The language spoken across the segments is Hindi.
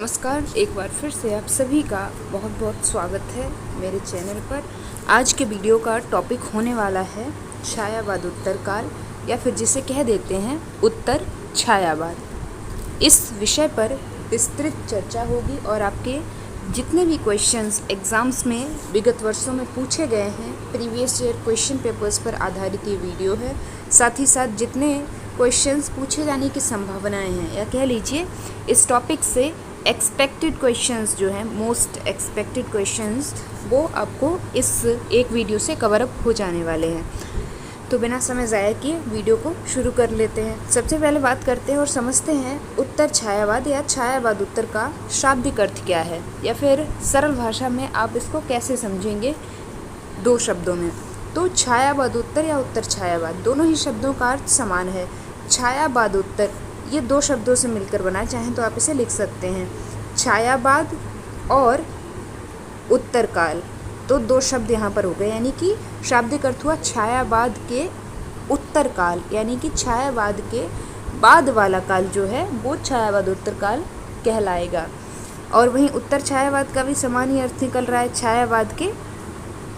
नमस्कार, एक बार फिर से आप सभी का बहुत बहुत स्वागत है मेरे चैनल पर। आज के वीडियो का टॉपिक होने वाला है छायावाद उत्तर काल, या फिर जिसे कह देते हैं उत्तर छायावाद। इस विषय पर विस्तृत चर्चा होगी और आपके जितने भी क्वेश्चंस एग्ज़ाम्स में विगत वर्षों में पूछे गए हैं, प्रीवियस ईयर क्वेश्चन पेपर्स पर आधारित ये वीडियो है। साथ ही साथ जितने क्वेश्चंस पूछे जाने की संभावनाएं हैं, या कह लीजिए इस टॉपिक से एक्सपेक्टेड क्वेश्चंस जो हैं, मोस्ट एक्सपेक्टेड क्वेश्चंस, वो आपको इस एक वीडियो से कवर अप हो जाने वाले हैं। तो बिना समय ज़ाया किए वीडियो को शुरू कर लेते हैं। सबसे पहले बात करते हैं और समझते हैं उत्तर छायावाद या छायावाद उत्तर का शाब्दिक अर्थ क्या है, या फिर सरल भाषा में आप इसको कैसे समझेंगे दो शब्दों में। तो छायावाद उत्तर या उत्तर छायावाद, दोनों ही शब्दों का अर्थ समान है। छायावाद उत्तर ये दो शब्दों से मिलकर बना, चाहें तो आप इसे लिख सकते हैं छायावाद और उत्तर काल। तो दो शब्द यहाँ पर हो गए, यानी कि शाब्दिक अर्थ हुआ छायावाद के उत्तर काल, यानी कि छायावाद के बाद वाला काल जो है वो छायावाद उत्तर काल कहलाएगा। और वहीं उत्तर छायावाद का भी समान ही अर्थ निकल रहा है, छायावाद के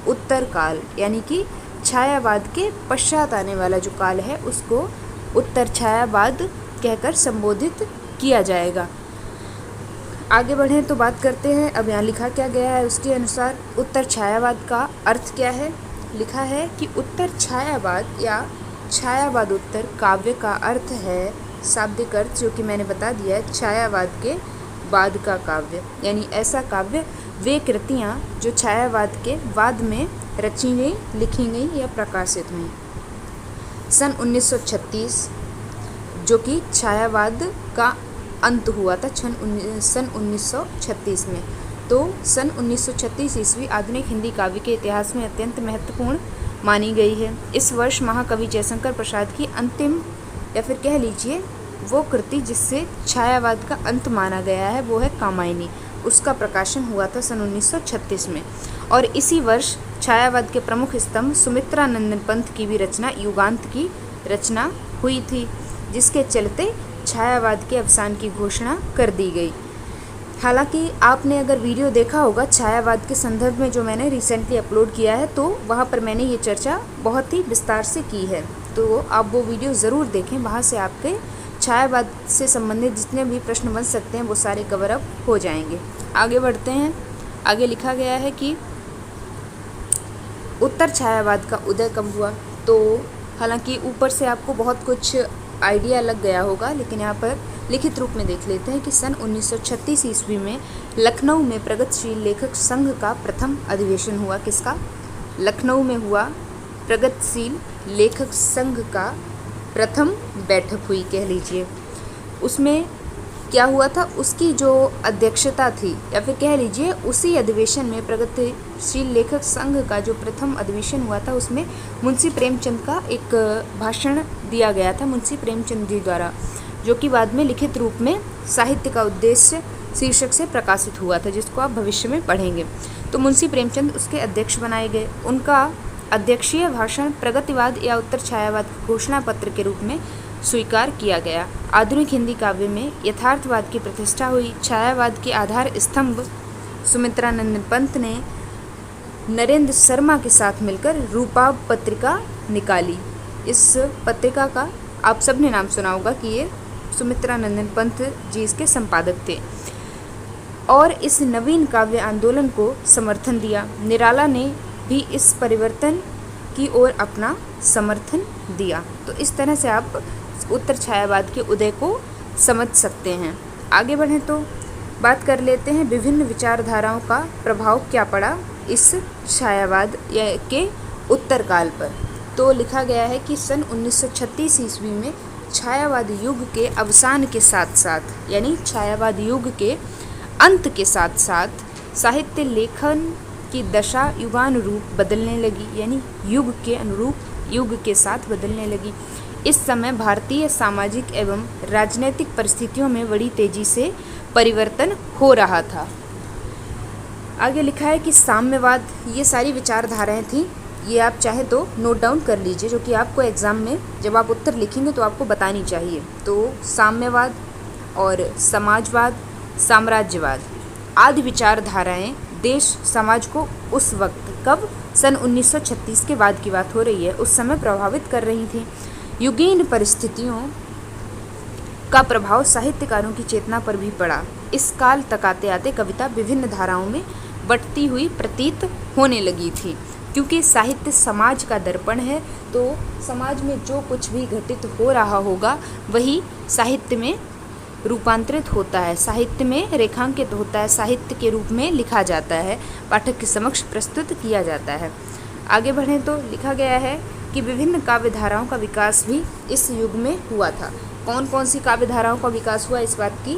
उत्तर काल, यानी कि छायावाद के पश्चात आने वाला जो काल है उसको उत्तर छायावाद कहकर संबोधित किया जाएगा। आगे बढ़ें तो बात करते हैं, अब यहाँ लिखा क्या गया है उसके अनुसार उत्तर छायावाद का अर्थ क्या है। लिखा है कि उत्तर छायावाद या छायावाद उत्तर काव्य का अर्थ है, शाब्दिक अर्थ जो कि मैंने बता दिया है, छायावाद के बाद का काव्य, यानी ऐसा काव्य, वे कृतियाँ जो छायावाद के बाद में रची गई, लिखी गई या प्रकाशित हुई। सन 1936 जो कि छायावाद का अंत हुआ था सन 1936 में। तो सन 1936 ईस्वी आधुनिक हिंदी काव्य के इतिहास में अत्यंत महत्वपूर्ण मानी गई है। इस वर्ष महाकवि जयशंकर प्रसाद की अंतिम, या फिर कह लीजिए वो कृति जिससे छायावाद का अंत माना गया है, वो है कामायनी। उसका प्रकाशन हुआ था सन 1936 में। और इसी वर्ष छायावाद के प्रमुख स्तंभ सुमित्रानंदन पंत की भी रचना युगांत की रचना हुई थी, जिसके चलते छायावाद के अवसान की घोषणा कर दी गई। हालांकि आपने अगर वीडियो देखा होगा छायावाद के संदर्भ में जो मैंने रिसेंटली अपलोड किया है, तो वहाँ पर मैंने ये चर्चा बहुत ही विस्तार से की है, तो आप वो वीडियो ज़रूर देखें। वहाँ से आपके छायावाद से संबंधित जितने भी प्रश्न बन सकते हैं वो सारे कवर अप हो जाएंगे। आगे बढ़ते हैं। आगे लिखा गया है कि उत्तर छायावाद का उदय कब हुआ। तो हालांकि ऊपर से आपको बहुत कुछ आइडिया लग गया होगा, लेकिन यहाँ पर लिखित रूप में देख लेते हैं कि सन 1936 ईस्वी में लखनऊ में प्रगतिशील लेखक संघ का प्रथम अधिवेशन हुआ। किसका? लखनऊ में हुआ प्रगतिशील लेखक संघ का प्रथम बैठक हुई, कह लीजिए। उसमें क्या हुआ था, उसकी जो अध्यक्षता थी, या फिर कह लीजिए उसी अधिवेशन में प्रगतिशील लेखक संघ का जो प्रथम अधिवेशन हुआ था, उसमें मुंशी प्रेमचंद का एक भाषण दिया गया था, मुंशी प्रेमचंद जी द्वारा, जो कि बाद में लिखित रूप में साहित्य का उद्देश्य शीर्षक से प्रकाशित हुआ था, जिसको आप भविष्य में पढ़ेंगे। तो मुंशी प्रेमचंद उसके अध्यक्ष बनाए गए। उनका अध्यक्षीय भाषण प्रगतिवाद या उत्तर छायावाद घोषणा पत्र के रूप में स्वीकार किया गया। आधुनिक हिंदी काव्य में यथार्थवाद की प्रतिष्ठा हुई। छायावाद के आधार स्तंभ सुमित्रानंदन पंत ने नरेंद्र शर्मा के साथ मिलकर रूपाब पत्रिका निकाली। इस पत्रिका का आप सब ने नाम सुना होगा कि ये सुमित्रानंदन पंत जी इसके संपादक थे, और इस नवीन काव्य आंदोलन को समर्थन दिया। निराला ने भी इस परिवर्तन की ओर अपना समर्थन दिया। तो इस तरह से आप उत्तर छायावाद के उदय को समझ सकते हैं। आगे बढ़ें तो बात कर लेते हैं विभिन्न विचारधाराओं का प्रभाव क्या पड़ा इस छायावाद के उत्तर काल पर। तो लिखा गया है कि सन 1936 ईस्वी में छायावाद युग के अवसान के साथ साथ, यानी छायावाद युग के अंत के साथ साथ, साहित्य लेखन की दशा युगानुरूप बदलने लगी, यानी युग के अनुरूप युग के साथ बदलने लगी। इस समय भारतीय सामाजिक एवं राजनीतिक परिस्थितियों में बड़ी तेजी से परिवर्तन हो रहा था। आगे लिखा है कि साम्यवाद, ये सारी विचारधाराएं थी, ये आप चाहे तो नोट डाउन कर लीजिए, जो कि आपको एग्ज़ाम में जब आप उत्तर लिखेंगे तो आपको बतानी चाहिए। तो साम्यवाद और समाजवाद साम्राज्यवाद आदि विचारधाराएं देश समाज को उस वक्त, कब, सन 1936 के बाद की बात हो रही है, उस समय प्रभावित कर रही थी। युगीन परिस्थितियों का प्रभाव साहित्यकारों की चेतना पर भी पड़ा। इस काल तक आते आते कविता विभिन्न धाराओं में बंटती हुई प्रतीत होने लगी थी, क्योंकि साहित्य समाज का दर्पण है, तो समाज में जो कुछ भी घटित हो रहा होगा वही साहित्य में रूपांतरित होता है, साहित्य में रेखांकित होता है, साहित्य के रूप में लिखा जाता है, पाठक के समक्ष प्रस्तुत किया जाता है। आगे बढ़ें तो लिखा गया है कि विभिन्न काव्य धाराओं का विकास भी इस युग में हुआ था। कौन कौन सी काव्य धाराओं का विकास हुआ, इस बात की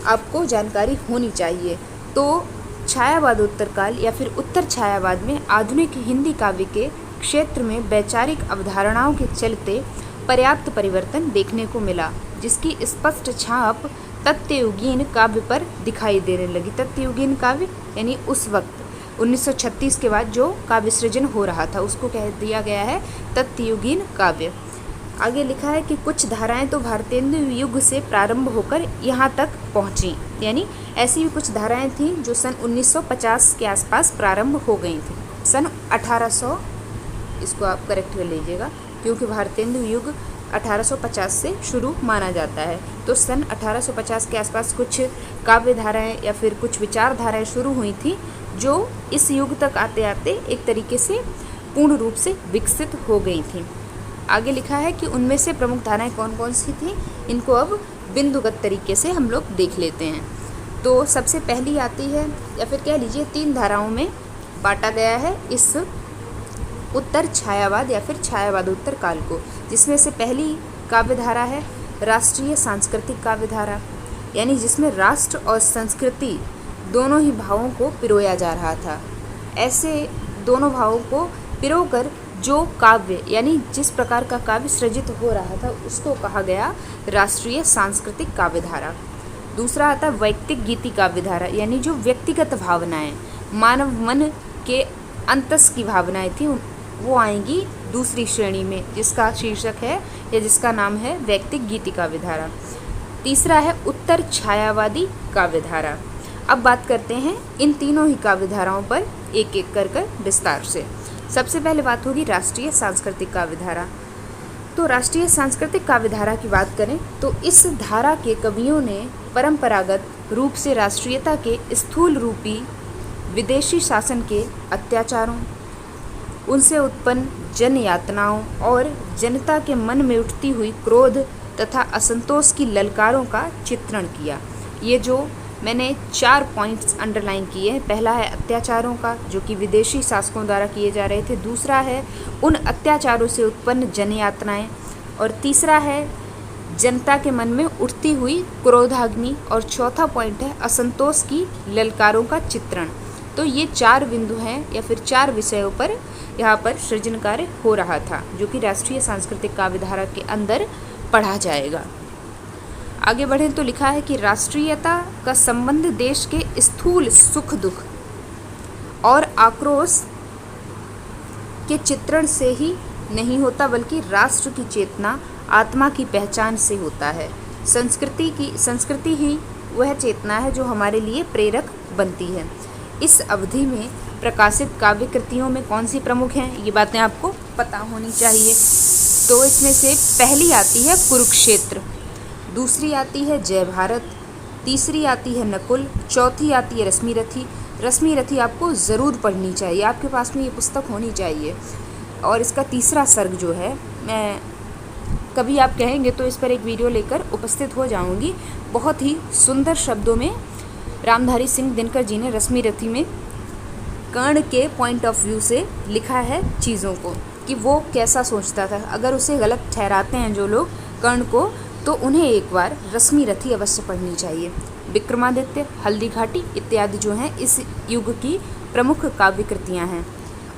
आपको जानकारी होनी चाहिए। तो छायावादोत्तर काल या फिर उत्तर छायावाद में आधुनिक हिंदी काव्य के क्षेत्र में वैचारिक अवधारणाओं के चलते पर्याप्त परिवर्तन देखने को मिला, जिसकी स्पष्ट छाप तत्वयुगीन काव्य पर दिखाई देने लगी। तत्वयुगीन काव्य यानी उस वक्त 1936 के बाद जो काव्य सृजन हो रहा था उसको कह दिया गया है तत्वयुगीन काव्य। आगे लिखा है कि कुछ धाराएं तो भारतेंदु युग से प्रारंभ होकर यहाँ तक पहुँची, यानी ऐसी भी कुछ धाराएं थीं जो सन 1950 के आसपास प्रारंभ हो गई थी। सन 1800, इसको आप करेक्ट कर लीजिएगा क्योंकि भारतेंदु युग 1850 से शुरू माना जाता है, तो सन 1850 के आसपास कुछ काव्य धाराएँ या फिर कुछ विचारधाराएँ शुरू हुई थी जो इस युग तक आते आते एक तरीके से पूर्ण रूप से विकसित हो गई थी। आगे लिखा है कि उनमें से प्रमुख धाराएं कौन कौन सी थी, इनको अब बिंदुगत तरीके से हम लोग देख लेते हैं। तो सबसे पहली आती है, या फिर कह लीजिए 3 धाराओं में बांटा गया है इस उत्तर छायावाद या फिर छायावादोत्तर काल को, जिसमें से पहली काव्य धारा है राष्ट्रीय सांस्कृतिक काव्य धारा, यानी जिसमें राष्ट्र और संस्कृति दोनों ही भावों को पिरोया जा रहा था। ऐसे दोनों भावों को पिरोकर जो काव्य यानी जिस प्रकार का काव्य सृजित हो रहा था उसको कहा गया राष्ट्रीय सांस्कृतिक काव्य धारा। दूसरा आता है वैयक्तिक गीति काव्य धारा, यानी जो व्यक्तिगत भावनाएं, मानव मन के अंतस की भावनाएं थी वो आएंगी दूसरी श्रेणी में, जिसका शीर्षक है या जिसका नाम है वैयक्तिक गीति काव्य धारा। तीसरा है उत्तर छायावादी काव्य धारा। अब बात करते हैं इन तीनों ही काव्य धाराओं पर एक एक कर विस्तार से। सबसे पहले बात होगी राष्ट्रीय सांस्कृतिक काव्य धारा। तो राष्ट्रीय सांस्कृतिक काव्य धारा की बात करें तो इस धारा के कवियों ने परंपरागत रूप से राष्ट्रीयता के स्थूल रूपी विदेशी शासन के अत्याचारों, उनसे उत्पन्न जन यातनाओं और जनता के मन में उठती हुई क्रोध तथा असंतोष की ललकारों का चित्रण किया। ये जो मैंने 4 पॉइंट्स अंडरलाइन किए हैं, पहला है अत्याचारों का जो कि विदेशी शासकों द्वारा किए जा रहे थे, दूसरा है उन अत्याचारों से उत्पन्न जन यातनाएँ, और तीसरा है जनता के मन में उठती हुई क्रोधाग्नि, और चौथा पॉइंट है असंतोष की ललकारों का चित्रण। तो ये 4 बिंदु हैं या फिर 4 विषयों पर यहाँ पर सृजन कार्य हो रहा था, जो कि राष्ट्रीय सांस्कृतिक काव्य धारा के अंदर पढ़ा जाएगा। आगे बढ़ें तो लिखा है कि राष्ट्रीयता का संबंध देश के स्थूल सुख दुख और आक्रोश के चित्रण से ही नहीं होता, बल्कि राष्ट्र की चेतना आत्मा की पहचान से होता है। संस्कृति ही वह चेतना है जो हमारे लिए प्रेरक बनती है। इस अवधि में प्रकाशित काव्य कृतियों में कौन सी प्रमुख हैं, ये बातें आपको पता होनी चाहिए। तो इसमें से पहली आती है कुरुक्षेत्र, दूसरी आती है जय भारत, तीसरी आती है नकुल, चौथी आती है रश्मिरथी। रश्मिरथी आपको ज़रूर पढ़नी चाहिए, आपके पास में ये पुस्तक होनी चाहिए। और इसका तीसरा सर्ग जो है, मैं कभी आप कहेंगे तो इस पर एक वीडियो लेकर उपस्थित हो जाऊंगी। बहुत ही सुंदर शब्दों में रामधारी सिंह दिनकर जी ने रश्मिरथी में कर्ण के पॉइंट ऑफ व्यू से लिखा है चीज़ों को, कि वो कैसा सोचता था। अगर उसे गलत ठहराते हैं जो लोग कर्ण को, तो उन्हें एक बार रश्मिरथी अवश्य पढ़नी चाहिए। विक्रमादित्य, हल्दी घाटी इत्यादि जो हैं इस युग की प्रमुख काव्य कृतियाँ हैं।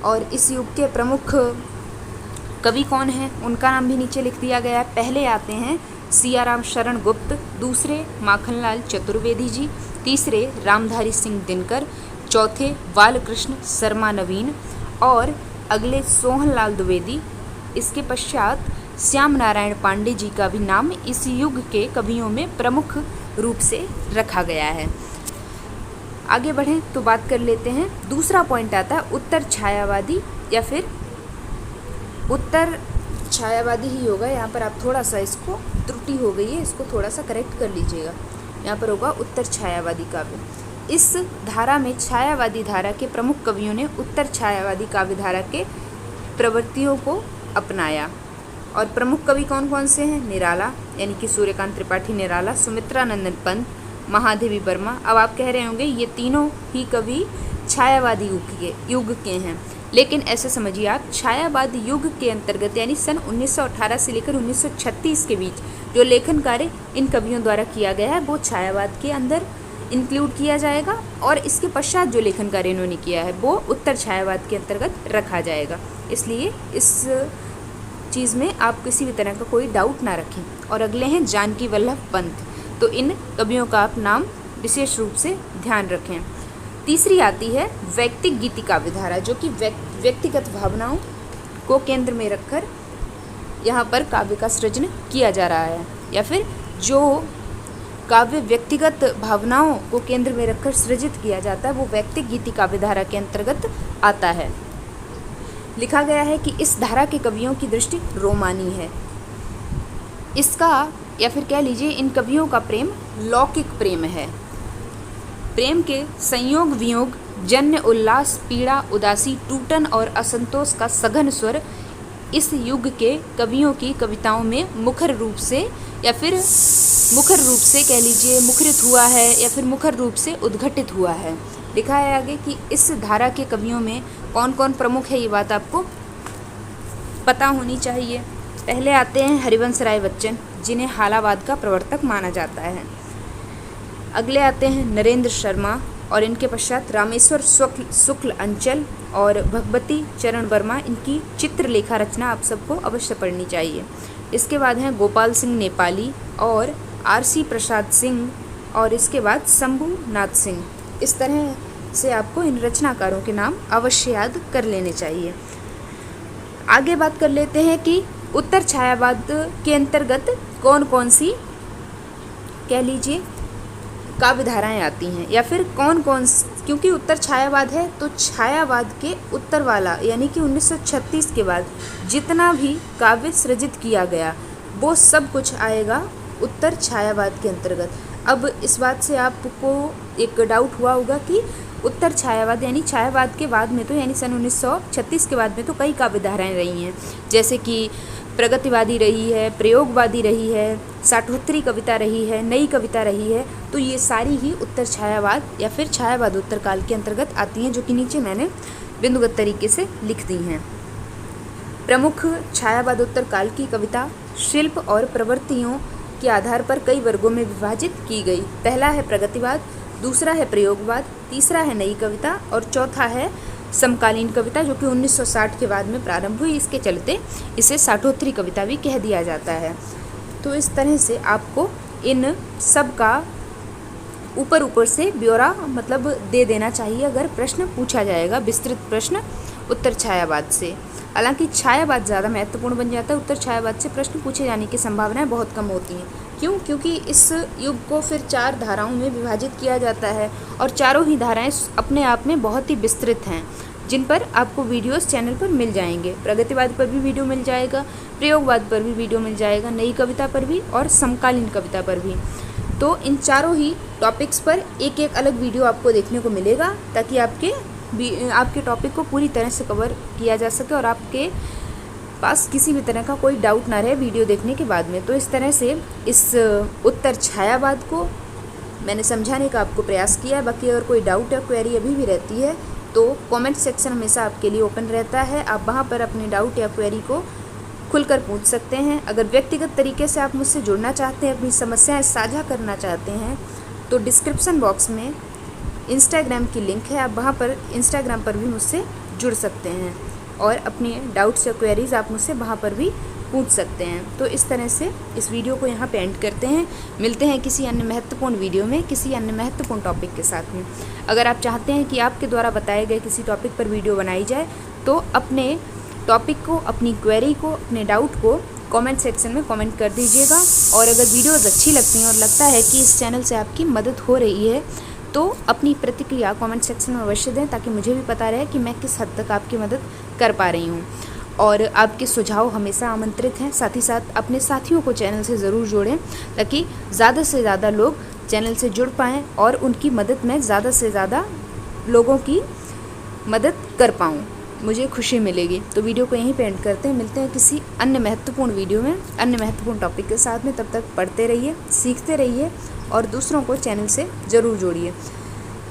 और इस युग के प्रमुख कवि कौन हैं उनका नाम भी नीचे लिख दिया गया है। पहले आते हैं सियाराम शरण गुप्त, दूसरे माखनलाल चतुर्वेदी जी, तीसरे रामधारी सिंह दिनकर, चौथे बालकृष्ण शर्मा नवीन और अगले सोहनलाल द्विवेदी। इसके पश्चात श्याम नारायण पांडे जी का भी नाम इस युग के कवियों में प्रमुख रूप से रखा गया है। आगे बढ़ें तो बात कर लेते हैं, दूसरा पॉइंट आता है उत्तर छायावादी या फिर उत्तर छायावादी ही होगा। यहाँ पर आप थोड़ा सा, इसको त्रुटि हो गई है, इसको थोड़ा सा करेक्ट कर लीजिएगा। यहाँ पर होगा उत्तर छायावादी काव्य। इस धारा में छायावादी धारा के प्रमुख कवियों ने उत्तर छायावादी काव्य धारा के प्रवृत्तियों को अपनाया। और प्रमुख कवि कौन कौन से हैं? निराला यानी कि सूर्यकांत त्रिपाठी निराला, सुमित्रा नंदन पंत, महादेवी वर्मा। अब आप कह रहे होंगे ये तीनों ही कवि छायावादी युग के हैं, लेकिन ऐसे समझिए आप, छायावाद युग के अंतर्गत यानी सन 1918 से लेकर 1936 के बीच जो लेखन कार्य इन कवियों द्वारा किया गया है वो छायावाद के अंदर इंक्लूड किया जाएगा, और इसके पश्चात जो लेखन कार्य इन्होंने किया है वो उत्तर छायावाद के अंतर्गत रखा जाएगा। इसलिए इस चीज़ में आप किसी भी तरह का कोई डाउट ना रखें। और अगले हैं जानकी वल्लभ पंत, तो इन कवियों का आप नाम विशेष रूप से ध्यान रखें। तीसरी आती है वैयक्तिक गीति काव्य धारा, जो कि व्यक्तिगत भावनाओं को केंद्र में रखकर यहाँ पर काव्य का सृजन किया जा रहा है, या फिर जो काव्य व्यक्तिगत भावनाओं को केंद्र में रखकर सृजित किया जाता है वो वैयक्तिक गीति काव्य धारा के अंतर्गत आता है। लिखा गया है कि इस धारा के कवियों की दृष्टि रोमानी है। इसका या फिर कह लीजिए इन कवियों का प्रेम लौकिक प्रेम है। प्रेम के संयोग वियोग, जन्य उल्लास, पीड़ा, उदासी, टूटन और असंतोष का सघन स्वर इस युग के कवियों की कविताओं में मुखर रूप से कह लीजिए मुखरित हुआ है, या फिर मुखर रूप से उद्घटित हुआ है। लिखा है आगे कि इस धारा के कवियों में कौन कौन प्रमुख है, ये बात आपको पता होनी चाहिए। पहले आते हैं हरिवंश राय बच्चन, जिन्हें हालावाद का प्रवर्तक माना जाता है। अगले आते हैं नरेंद्र शर्मा, और इनके पश्चात रामेश्वर शुक्ल अंचल और भगवती चरण वर्मा। इनकी चित्रलेखा रचना आप सबको अवश्य पढ़नी चाहिए। इसके बाद हैं गोपाल सिंह नेपाली और आर.सी. प्रसाद सिंह, और इसके बाद शंभुनाथ सिंह। इस तरह से आपको इन रचनाकारों के नाम अवश्य याद कर लेने चाहिए। आगे बात कर लेते हैं कि उत्तर छायावाद के अंतर्गत कौन कौन सी कह लीजिए काव्य धाराएँ आती हैं, या फिर कौन कौन, क्योंकि उत्तर छायावाद है तो छायावाद के उत्तर वाला यानी कि 1936 के बाद जितना भी काव्य सृजित किया गया वो सब कुछ आएगा उत्तर छायावाद के अंतर्गत। अब इस बात से आपको एक डाउट हुआ होगा कि उत्तर छायावाद यानी छायावाद के बाद में तो यानी सन 1936 के बाद में तो कई काव्य धाराएँ रही हैं, जैसे कि प्रगतिवादी रही है, प्रयोगवादी रही है, साठोत्तरी कविता रही है, नई कविता रही है। तो ये सारी ही उत्तर छायावाद या फिर छायावाद उत्तर काल के अंतर्गत आती हैं, जो कि नीचे मैंने बिंदुगत तरीके से लिख दी हैं। प्रमुख छायावाद उत्तर काल की कविता शिल्प और प्रवृत्तियों के आधार पर कई वर्गों में विभाजित की गई। पहला है प्रगतिवाद, दूसरा है प्रयोगवाद, तीसरा है नई कविता और चौथा है समकालीन कविता, जो कि 1960 के बाद में प्रारंभ हुई। इसके चलते इसे साठोत्तरी कविता भी कह दिया जाता है। तो इस तरह से आपको इन सब का ऊपर से ब्यौरा मतलब दे देना चाहिए अगर प्रश्न पूछा जाएगा, विस्तृत प्रश्न उत्तर छायावाद से। हालांकि छायावाद ज़्यादा महत्वपूर्ण बन जाता है, उत्तर छायावाद से प्रश्न पूछे जाने की संभावनाएं बहुत कम होती हैं। क्यों? क्योंकि इस युग को फिर 4 धाराओं में विभाजित किया जाता है और चारों ही धाराएं अपने आप में बहुत ही विस्तृत हैं, जिन पर आपको वीडियोस चैनल पर मिल जाएंगे। प्रगतिवाद पर भी वीडियो मिल जाएगा, प्रयोगवाद पर भी वीडियो मिल जाएगा, नई कविता पर भी और समकालीन कविता पर भी। तो इन चारों ही टॉपिक्स पर एक एक अलग वीडियो आपको देखने को मिलेगा, ताकि आपके टॉपिक को पूरी तरह से कवर किया जा सके और आपके पास किसी भी तरह का कोई डाउट ना रहे वीडियो देखने के बाद में। तो इस तरह से इस उत्तर छायावाद को मैंने समझाने का आपको प्रयास किया है। बाकी अगर कोई डाउट या क्वेरी अभी भी रहती है तो कमेंट सेक्शन हमेशा आपके लिए ओपन रहता है, आप वहाँ पर अपने डाउट या क्वेरी को खुलकर पूछ सकते हैं। अगर व्यक्तिगत तरीके से आप मुझसे जुड़ना चाहते हैं, अपनी समस्याएं साझा करना चाहते हैं, तो डिस्क्रिप्शन बॉक्स में इंस्टाग्राम की लिंक है, आप वहाँ पर इंस्टाग्राम पर भी मुझसे जुड़ सकते हैं और अपने डाउट्स या क्वेरीज आप मुझसे वहाँ पर भी पूछ सकते हैं। तो इस तरह से इस वीडियो को यहाँ पे एंड करते हैं। मिलते हैं किसी अन्य महत्वपूर्ण वीडियो में किसी अन्य महत्वपूर्ण टॉपिक के साथ में। अगर आप चाहते हैं कि आपके द्वारा बताए गए किसी टॉपिक पर वीडियो बनाई जाए तो अपने टॉपिक को, अपनी क्वेरी को, अपने डाउट को कमेंट सेक्शन में कमेंट कर दीजिएगा। और अगर वीडियोज़ अच्छी लगती हैं और लगता है कि इस चैनल से आपकी मदद हो रही है तो अपनी प्रतिक्रिया कमेंट सेक्शन में अवश्य दें, ताकि मुझे भी पता रहे कि मैं किस हद तक आपकी मदद कर पा रही हूँ। और आपके सुझाव हमेशा आमंत्रित हैं। साथ ही साथ अपने साथियों को चैनल से ज़रूर जोड़ें, ताकि ज़्यादा से ज़्यादा लोग चैनल से जुड़ पाएँ और उनकी मदद में ज़्यादा से ज़्यादा लोगों की मदद कर पाऊँ, मुझे खुशी मिलेगी। तो वीडियो को यहीं पे एंड करते हैं। मिलते हैं किसी अन्य महत्वपूर्ण वीडियो में, अन्य महत्वपूर्ण टॉपिक के साथ में। तब तक पढ़ते रहिए, सीखते रहिए और दूसरों को चैनल से ज़रूर जोड़िए।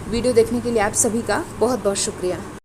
वीडियो देखने के लिए आप सभी का बहुत बहुत शुक्रिया।